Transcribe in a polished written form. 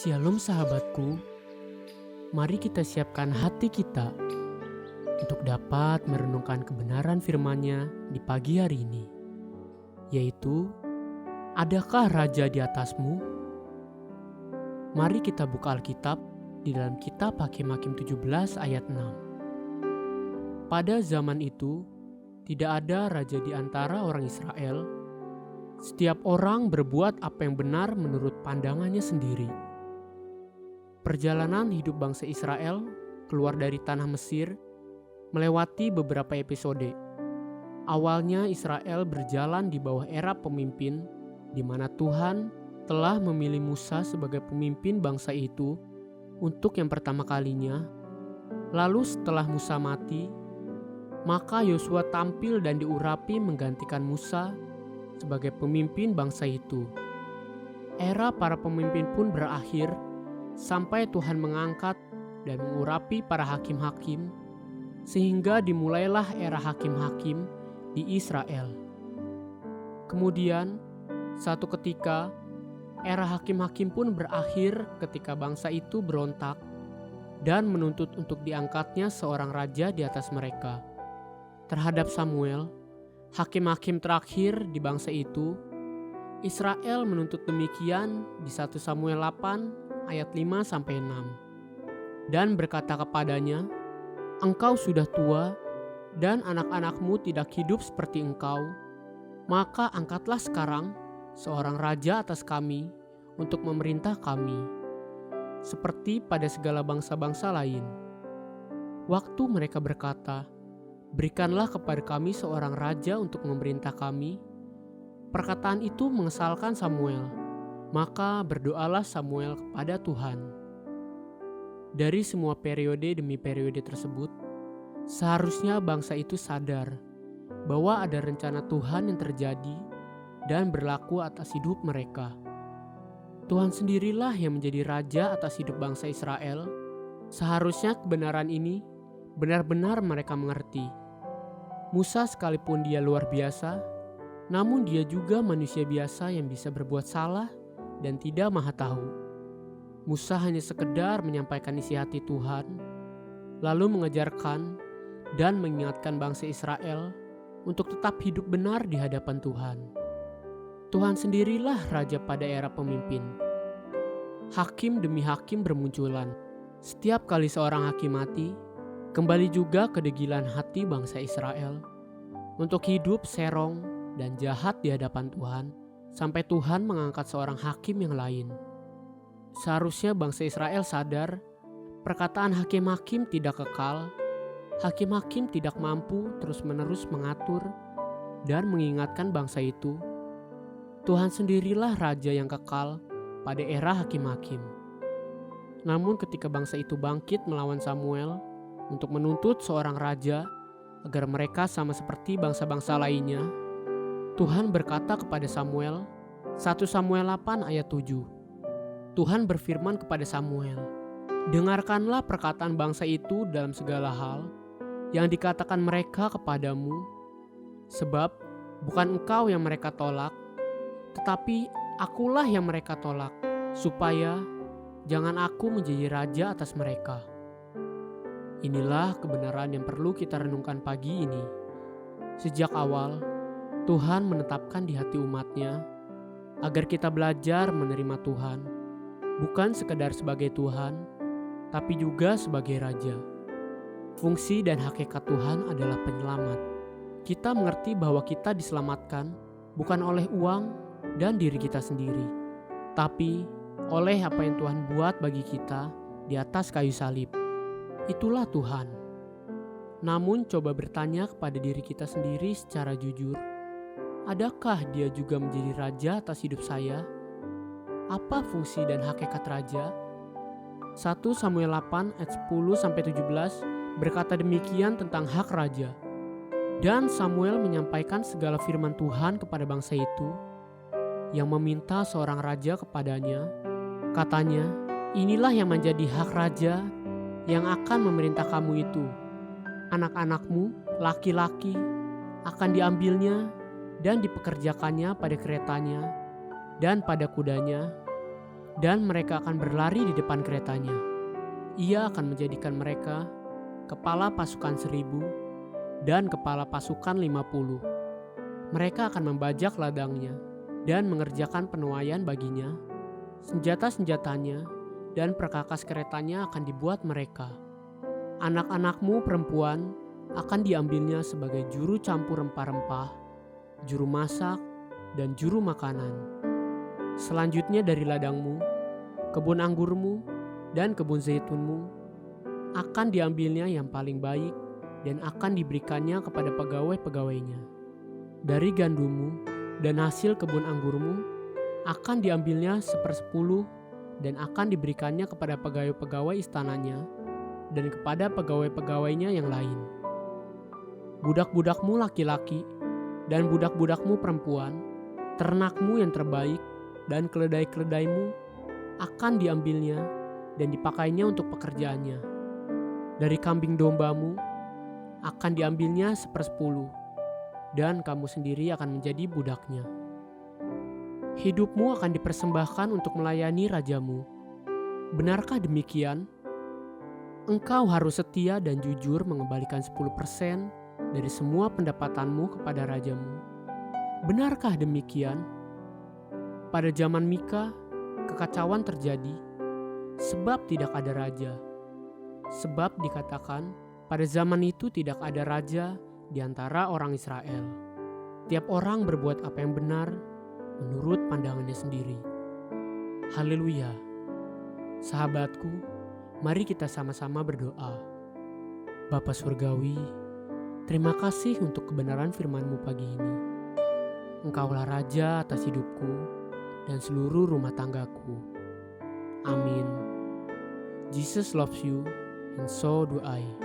Shalom sahabatku, mari kita siapkan hati kita untuk dapat merenungkan kebenaran firman-Nya di pagi hari ini, yaitu, adakah Raja di atasmu? Mari kita buka Alkitab di dalam kitab Hakim-Hakim 17 ayat 6. Pada zaman itu, tidak ada raja di antara orang Israel. Setiap orang berbuat apa yang benar menurut pandangannya sendiri. Perjalanan hidup bangsa Israel keluar dari tanah Mesir melewati beberapa episode. Awalnya Israel berjalan di bawah era pemimpin di mana Tuhan telah memilih Musa sebagai pemimpin bangsa itu untuk yang pertama kalinya. Lalu setelah Musa mati, maka Yosua tampil dan diurapi menggantikan Musa sebagai pemimpin bangsa itu. Era para pemimpin pun berakhir sampai Tuhan mengangkat dan mengurapi para hakim-hakim, sehingga dimulailah era hakim-hakim di Israel. Kemudian, satu ketika, era hakim-hakim pun berakhir ketika bangsa itu berontak dan menuntut untuk diangkatnya seorang raja di atas mereka. Terhadap Samuel, hakim-hakim terakhir di bangsa itu, Israel menuntut demikian di 1 Samuel 8 ayat 5-6. Dan berkata kepadanya, "Engkau sudah tua dan anak-anakmu tidak hidup seperti engkau, maka angkatlah sekarang seorang raja atas kami untuk memerintah kami, seperti pada segala bangsa-bangsa lain." Waktu mereka berkata, "Berikanlah kepada kami seorang raja untuk memerintah kami," perkataan itu mengesalkan Samuel. Maka berdoalah Samuel kepada Tuhan. Dari semua periode demi periode tersebut, seharusnya bangsa itu sadar bahwa ada rencana Tuhan yang terjadi dan berlaku atas hidup mereka. Tuhan sendirilah yang menjadi raja atas hidup bangsa Israel. Seharusnya kebenaran ini benar-benar mereka mengerti. Musa sekalipun dia luar biasa, namun dia juga manusia biasa yang bisa berbuat salah dan tidak maha tahu. Musa hanya sekedar menyampaikan isi hati Tuhan, lalu mengajarkan dan mengingatkan bangsa Israel untuk tetap hidup benar di hadapan Tuhan. Tuhan sendirilah raja pada era pemimpin. Hakim demi hakim bermunculan. Setiap kali seorang hakim mati, kembali juga kedegilan hati bangsa Israel untuk hidup serong dan jahat di hadapan Tuhan, sampai Tuhan mengangkat seorang hakim yang lain. Seharusnya bangsa Israel sadar, perkataan hakim-hakim tidak kekal. Hakim-hakim tidak mampu terus-menerus mengatur dan mengingatkan bangsa itu. Tuhan sendirilah raja yang kekal pada era hakim-hakim. Namun ketika bangsa itu bangkit melawan Samuel untuk menuntut seorang raja agar mereka sama seperti bangsa-bangsa lainnya, Tuhan berkata kepada Samuel, 1 Samuel 8 ayat 7. Tuhan berfirman kepada Samuel, "Dengarkanlah perkataan bangsa itu dalam segala hal yang dikatakan mereka kepadamu, sebab bukan engkau yang mereka tolak, tetapi akulah yang mereka tolak, supaya jangan aku menjadi raja atas mereka." Inilah kebenaran yang perlu kita renungkan pagi ini. Sejak awal, Tuhan menetapkan di hati umat-Nya agar kita belajar menerima Tuhan, bukan sekedar sebagai Tuhan, tapi juga sebagai Raja. Fungsi dan hakikat Tuhan adalah penyelamat. Kita mengerti bahwa kita diselamatkan bukan oleh uang dan diri kita sendiri, tapi oleh apa yang Tuhan buat bagi kita di atas kayu salib. Itulah Tuhan. Namun coba bertanya kepada diri kita sendiri secara jujur, adakah Dia juga menjadi raja atas hidup saya? Apa fungsi dan hakikat raja? 1 Samuel 8 ayat 10-17 berkata demikian tentang hak raja. Dan Samuel menyampaikan segala firman Tuhan kepada bangsa itu yang meminta seorang raja kepadanya. Katanya, "Inilah yang menjadi hak raja yang akan memerintah kamu itu. Anak-anakmu, laki-laki, akan diambilnya dan dipekerjakannya pada keretanya dan pada kudanya, dan mereka akan berlari di depan keretanya. Ia akan menjadikan mereka kepala pasukan 1.000 dan kepala pasukan 50. Mereka akan membajak ladangnya dan mengerjakan penuaian baginya. Senjata-senjatanya dan perkakas keretanya akan dibuat mereka. Anak-anakmu perempuan akan diambilnya sebagai juru campur rempah-rempah, juru masak, dan juru makanan. Selanjutnya dari ladangmu, kebun anggurmu, dan kebun zaitunmu akan diambilnya yang paling baik dan akan diberikannya kepada pegawai-pegawainya. Dari gandummu dan hasil kebun anggurmu akan diambilnya 1/10 dan akan diberikannya kepada pegawai-pegawai istananya dan kepada pegawai-pegawainya yang lain. Budak-budakmu laki-laki dan budak-budakmu perempuan, ternakmu yang terbaik dan keledai-keledaimu akan diambilnya dan dipakainya untuk pekerjaannya. Dari kambing dombamu akan diambilnya 1/10 dan kamu sendiri akan menjadi budaknya. Hidupmu akan dipersembahkan untuk melayani rajamu. Benarkah demikian? Engkau harus setia dan jujur mengembalikan 10% dari semua pendapatanmu kepada rajamu. Benarkah demikian? Pada zaman Mika, kekacauan terjadi, sebab tidak ada raja. Sebab dikatakan, pada zaman itu tidak ada raja di antara orang Israel. Tiap orang berbuat apa yang benar menurut pandangannya sendiri. Haleluya. Sahabatku, mari kita sama-sama berdoa. Bapa Surgawi, terima kasih untuk kebenaran firman-Mu pagi ini. Engkaulah Raja atas hidupku dan seluruh rumah tanggaku. Amin. Jesus loves you and so do I.